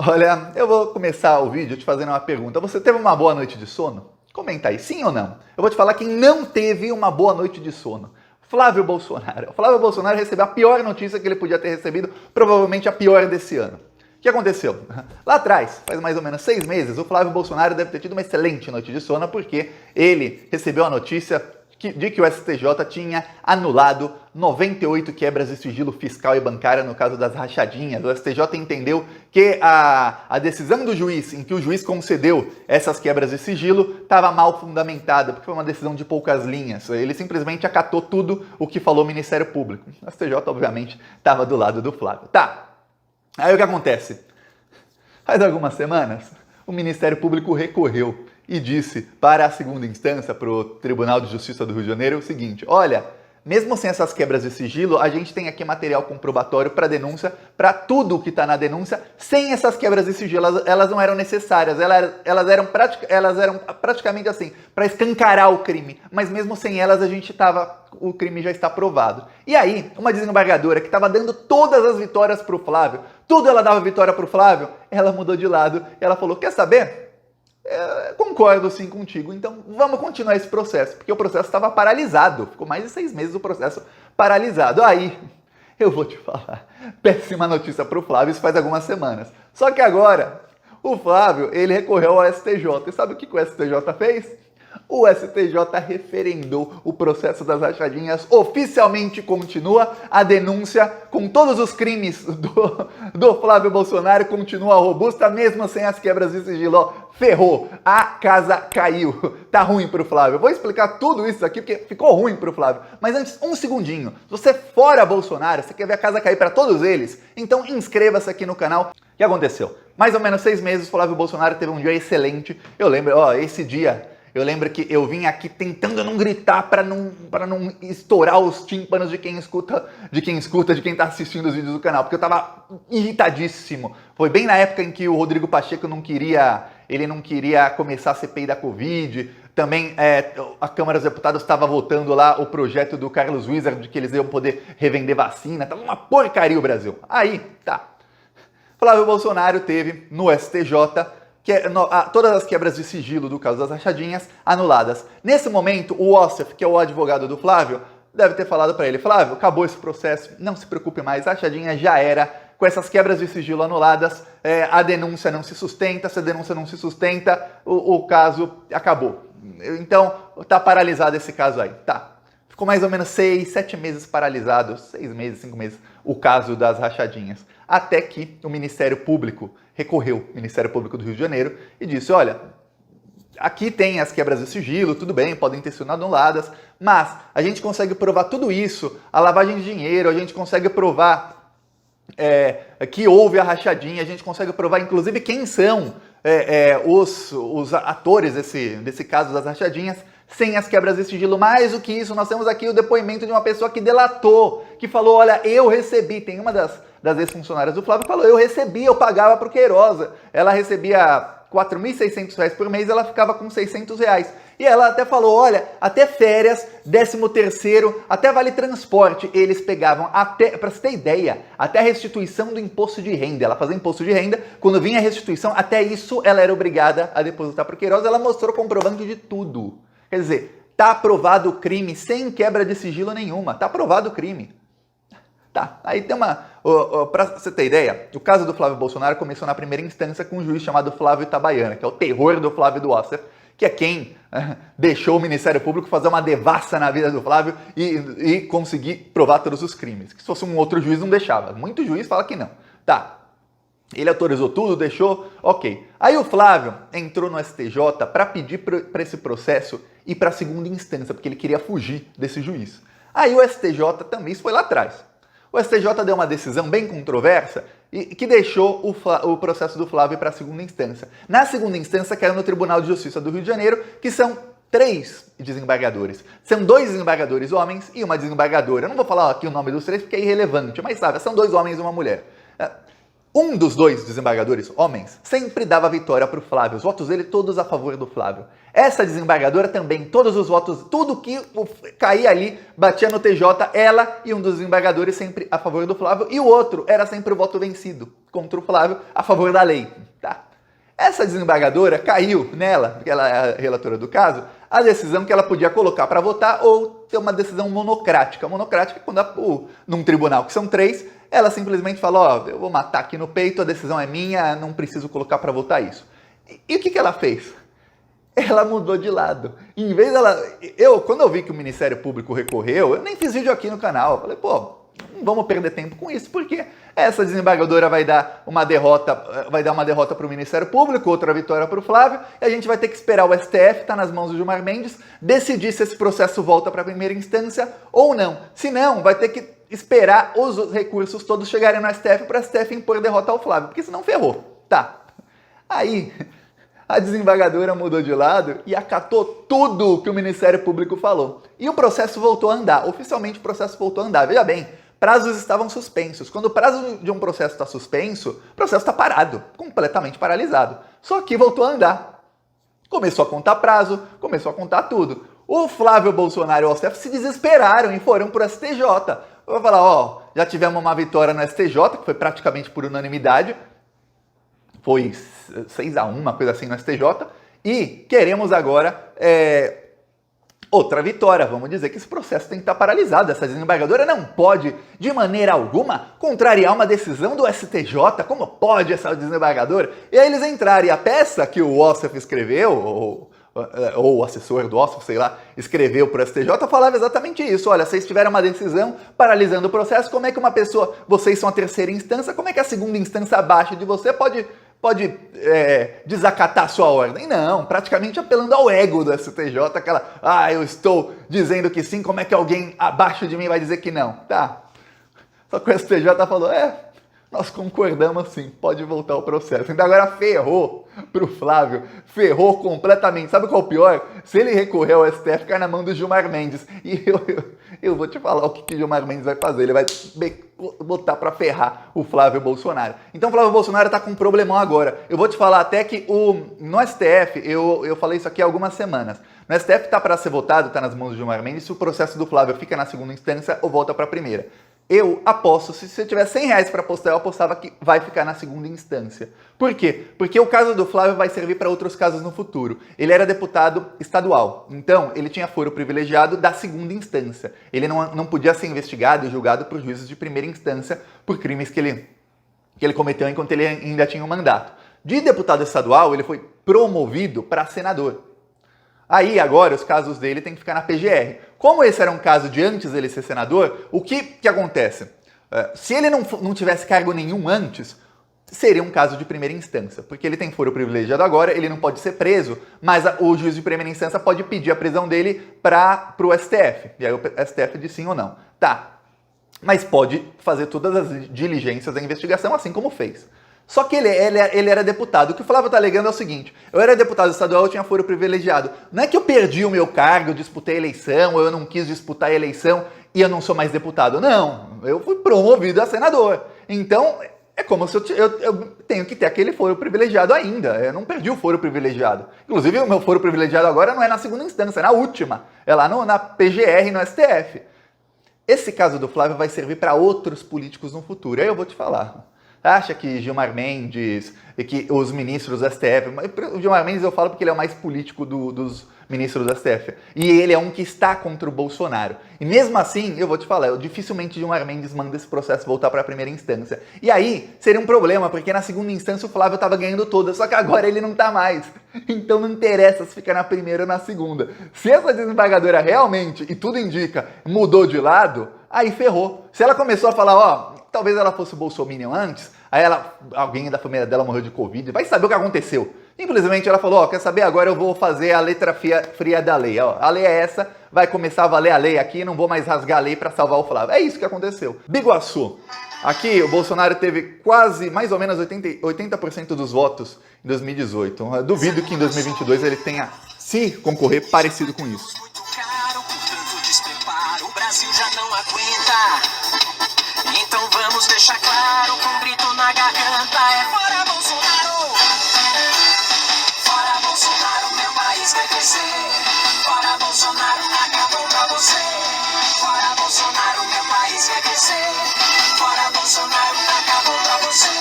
Olha, eu vou começar o vídeo te fazendo uma pergunta. Você teve uma boa noite de sono? Comenta aí, sim ou não? Eu vou te falar quem não teve uma boa noite de sono. Flávio Bolsonaro. O Flávio Bolsonaro recebeu a pior notícia que ele podia ter recebido, provavelmente a pior desse ano. O que aconteceu? Lá atrás, faz mais ou menos 6 meses, o Flávio Bolsonaro deve ter tido uma excelente noite de sono porque ele recebeu a notícia de que o STJ tinha anulado 98 quebras de sigilo fiscal e bancário no caso das rachadinhas. O STJ entendeu que a decisão do juiz, em que o juiz concedeu essas quebras de sigilo, estava mal fundamentada, porque foi uma decisão de poucas linhas. Ele simplesmente acatou tudo o que falou o Ministério Público. O STJ, obviamente, estava do lado do Flávio. Tá, aí o que acontece? Faz algumas semanas, o Ministério Público recorreu e disse para a segunda instância, para o Tribunal de Justiça do Rio de Janeiro, o seguinte: olha, mesmo sem essas quebras de sigilo, a gente tem aqui material comprobatório para denúncia, para tudo o que está na denúncia. Sem essas quebras de sigilo, elas não eram necessárias, elas eram praticamente assim, para escancarar o crime. Mas mesmo sem elas, o crime já está provado. E aí, uma desembargadora que estava dando todas as vitórias para o Flávio, tudo ela dava vitória para o Flávio, ela mudou de lado e ela falou: quer saber? Concordo sim contigo, então vamos continuar esse processo, porque o processo estava paralisado, ficou mais de 6 meses o processo paralisado. Aí, eu vou te falar, péssima notícia para o Flávio, isso faz algumas semanas. Só que agora, o Flávio, ele recorreu ao STJ, e sabe o que o STJ fez? O STJ referendou o processo das rachadinhas, oficialmente continua a denúncia com todos os crimes do Flávio Bolsonaro, continua robusta, mesmo sem as quebras de sigilo. Ferrou, a casa caiu, tá ruim pro Flávio. Eu vou explicar tudo isso aqui porque ficou ruim pro Flávio. Mas antes, um segundinho, se você fora Bolsonaro, você quer ver a casa cair para todos eles, então inscreva-se aqui no canal. O que aconteceu? Mais ou menos 6 meses, o Flávio Bolsonaro teve um dia excelente. Eu lembro, esse dia... Eu lembro que eu vim aqui tentando não gritar para não estourar os tímpanos de quem escuta, de quem tá assistindo os vídeos do canal, porque eu tava irritadíssimo. Foi bem na época em que o Rodrigo Pacheco não queria começar a CPI da Covid. Também a Câmara dos Deputados estava votando lá o projeto do Carlos Wizard de que eles iam poder revender vacina. Tava uma porcaria o Brasil. Aí, tá. Flávio Bolsonaro teve no STJ todas as quebras de sigilo do caso das rachadinhas anuladas. Nesse momento, o Ossef, que é o advogado do Flávio, deve ter falado para ele: Flávio, acabou esse processo, não se preocupe mais, a rachadinha já era. Com essas quebras de sigilo anuladas, a denúncia não se sustenta, se a denúncia não se sustenta, o caso acabou. Então, tá paralisado esse caso aí. Tá. Ficou mais ou menos 6, 7 meses paralisado, 6 meses, 5 meses, o caso das rachadinhas. Até que o Ministério Público recorreu, o Ministério Público do Rio de Janeiro, e disse: olha, aqui tem as quebras de sigilo, tudo bem, podem ter sido anuladas, mas a gente consegue provar tudo isso, a lavagem de dinheiro, a gente consegue provar que houve a rachadinha, a gente consegue provar inclusive quem são os atores desse caso das rachadinhas, sem as quebras de sigilo. Mais do que isso, nós temos aqui o depoimento de uma pessoa que delatou, que falou: olha, eu recebi, tem uma das ex-funcionárias do Flávio, falou: eu recebi, eu pagava pro Queiroz, ela recebia R$4.600 por mês, ela ficava com R$600. E ela até falou: olha, até férias, 13º, até vale transporte, eles pegavam, até, pra você ter ideia, até a restituição do imposto de renda. Ela fazia imposto de renda, quando vinha a restituição, até isso ela era obrigada a depositar pro Queiroz, ela mostrou comprovante de tudo. Quer dizer, tá aprovado o crime sem quebra de sigilo nenhuma, tá aprovado o crime. Tá, aí tem pra você ter ideia, o caso do Flávio Bolsonaro começou na primeira instância com um juiz chamado Flávio Itabaiana, que é o terror do Flávio do Ossef, que é quem deixou o Ministério Público fazer uma devassa na vida do Flávio e conseguir provar todos os crimes. Que se fosse um outro juiz não deixava, muito juiz fala que não. Tá, ele autorizou tudo, deixou, ok. Aí o Flávio entrou no STJ para pedir para esse processo ir para a segunda instância, porque ele queria fugir desse juiz. Aí o STJ também, isso foi lá atrás. O STJ deu uma decisão bem controversa e que deixou o processo do Flávio para a segunda instância. Na segunda instância caiu no Tribunal de Justiça do Rio de Janeiro, que são 3 desembargadores. São 2 desembargadores homens e uma desembargadora. Eu não vou falar aqui o nome dos 3 porque é irrelevante, mas sabe, são 2 homens e uma mulher. Um dos dois desembargadores, homens, sempre dava vitória para o Flávio. Os votos dele todos a favor do Flávio. Essa desembargadora também, todos os votos, tudo que caía ali, batia no TJ, ela e um dos desembargadores sempre a favor do Flávio, e o outro era sempre o voto vencido contra o Flávio, a favor da lei. Tá? Essa desembargadora caiu nela, porque ela é a relatora do caso, a decisão que ela podia colocar para votar ou ter uma decisão monocrática. Monocrática é quando num tribunal, que são 3, ela simplesmente falou, ó, eu vou matar aqui no peito, a decisão é minha, não preciso colocar para votar isso. E o que ela fez? Ela mudou de lado. Em vez dela... Quando eu vi que o Ministério Público recorreu, eu nem fiz vídeo aqui no canal. Eu falei, pô, não vamos perder tempo com isso, porque essa desembargadora vai dar uma derrota para o Ministério Público, outra vitória para o Flávio, e a gente vai ter que esperar o STF, está nas mãos do Gilmar Mendes, decidir se esse processo volta para a primeira instância ou não. Se não, vai ter que esperar os recursos todos chegarem no STF para o STF impor derrota ao Flávio, porque senão ferrou. Tá. Aí, a desembargadora mudou de lado e acatou tudo o que o Ministério Público falou. E o processo voltou a andar. Oficialmente o processo voltou a andar. Veja bem, prazos estavam suspensos. Quando o prazo de um processo está suspenso, o processo está parado, completamente paralisado. Só que voltou a andar. Começou a contar prazo, começou a contar tudo. O Flávio Bolsonaro e o STF se desesperaram e foram para o STJ. Eu vou falar, ó, já tivemos uma vitória no STJ, que foi praticamente por unanimidade. Foi 6-1, uma coisa assim no STJ. E queremos agora outra vitória. Vamos dizer que esse processo tem que estar paralisado. Essa desembargadora não pode, de maneira alguma, contrariar uma decisão do STJ. Como pode essa desembargadora? E aí eles entraram. E a peça que o Ossef escreveu, ou o assessor do Ossef, sei lá, escreveu para o STJ, falava exatamente isso. Olha, vocês tiveram uma decisão paralisando o processo, como é que uma pessoa, vocês são a terceira instância, como é que a segunda instância abaixo de você pode desacatar a sua ordem? Não, praticamente apelando ao ego do STJ, aquela, eu estou dizendo que sim, como é que alguém abaixo de mim vai dizer que não? Tá. Só que o STJ falou, nós concordamos sim, pode voltar o processo. Então agora ferrou pro Flávio, ferrou completamente. Sabe qual é o pior? Se ele recorrer ao STF, ficar na mão do Gilmar Mendes. E eu vou te falar o que o Gilmar Mendes vai fazer. Ele vai botar pra ferrar o Flávio Bolsonaro. Então o Flávio Bolsonaro tá com um problemão agora. Eu vou te falar até que no STF, eu falei isso aqui há algumas semanas. No STF tá para ser votado, tá nas mãos do Gilmar Mendes, se o processo do Flávio fica na segunda instância ou volta pra primeira. Eu aposto, se eu tivesse R$100 para apostar, eu apostava que vai ficar na segunda instância. Por quê? Porque o caso do Flávio vai servir para outros casos no futuro. Ele era deputado estadual, então ele tinha foro privilegiado da segunda instância. Ele não podia ser investigado e julgado por juízes de primeira instância por crimes que ele cometeu enquanto ele ainda tinha um mandato. De deputado estadual, ele foi promovido para senador. Aí, agora, os casos dele têm que ficar na PGR. Como esse era um caso de antes dele ser senador, o que acontece? Se ele não tivesse cargo nenhum antes, seria um caso de primeira instância, porque ele tem foro privilegiado agora, ele não pode ser preso, mas o juiz de primeira instância pode pedir a prisão dele para o STF. E aí o STF diz sim ou não. Tá, mas pode fazer todas as diligências da investigação, assim como fez. Só que ele era deputado. O que o Flávio está alegando é o seguinte, eu era deputado estadual, eu tinha foro privilegiado. Não é que eu perdi o meu cargo, eu disputei a eleição, ou eu não quis disputar a eleição e eu não sou mais deputado. Não, eu fui promovido a senador. Então, é como se eu tenho que ter aquele foro privilegiado ainda. Eu não perdi o foro privilegiado. Inclusive, o meu foro privilegiado agora não é na segunda instância, é na última. É lá na PGR, no STF. Esse caso do Flávio vai servir para outros políticos no futuro. Aí eu vou te falar. Acha que Gilmar Mendes e que os ministros do STF... O Gilmar Mendes eu falo porque ele é o mais político dos ministros do STF. E ele é um que está contra o Bolsonaro. E mesmo assim, eu vou te falar, dificilmente Gilmar Mendes manda esse processo voltar para a primeira instância. E aí, seria um problema, porque na segunda instância o Flávio estava ganhando todas, só que agora ele não está mais. Então não interessa se ficar na primeira ou na segunda. Se essa desembargadora realmente, e tudo indica, mudou de lado, aí ferrou. Se ela começou a falar, talvez ela fosse bolsominion antes, aí alguém da família dela morreu de Covid, vai saber o que aconteceu. Simplesmente ela falou, quer saber, agora eu vou fazer a letra fria da lei. A lei é essa, vai começar a valer a lei aqui, não vou mais rasgar a lei para salvar o Flávio. É isso que aconteceu. Biguaçu. Aqui o Bolsonaro teve mais ou menos 80% dos votos em 2018. Eu duvido que em 2022 ele tenha, se concorrer, parecido com isso. Muito caro, por tanto despreparo, o Brasil já não aguenta. Então vamos vamos deixar claro, com um grito na garganta, é fora Bolsonaro! Fora Bolsonaro, meu país vai crescer. Fora Bolsonaro, acabou pra você. Fora Bolsonaro, meu país vai crescer. Fora Bolsonaro, acabou pra você.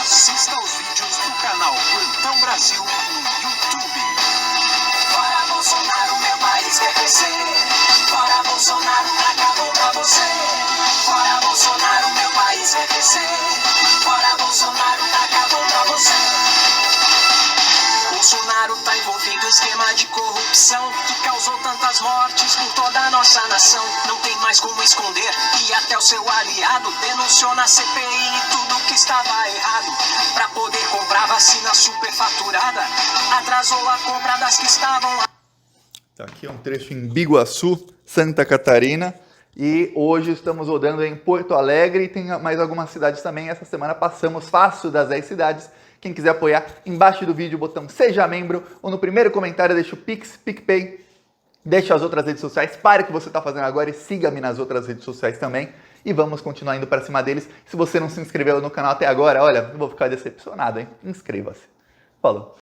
Assista aos vídeos do canal Plantão Brasil no YouTube. Fora Bolsonaro, meu país vai crescer. Fora Bolsonaro, acabou pra você. Fora Bolsonaro, meu país vai crescer. Fora Bolsonaro, acabou pra você. Bolsonaro tá envolvido em esquema de corrupção que causou tantas mortes por toda a nossa nação. Não tem mais como esconder e até o seu aliado denunciou na CPI tudo que estava errado. Pra poder comprar vacina superfaturada, atrasou a compra das que estavam... Tá aqui um trecho em Biguaçu, Santa Catarina. E hoje estamos rodando em Porto Alegre e tem mais algumas cidades também. Essa semana passamos fácil das 10 cidades. Quem quiser apoiar, embaixo do vídeo o botão Seja Membro ou no primeiro comentário deixa o Pix, PicPay, deixa as outras redes sociais, pare o que você está fazendo agora e siga-me nas outras redes sociais também. E vamos continuar indo para cima deles. Se você não se inscreveu no canal até agora, olha, eu vou ficar decepcionado, hein? Inscreva-se. Falou!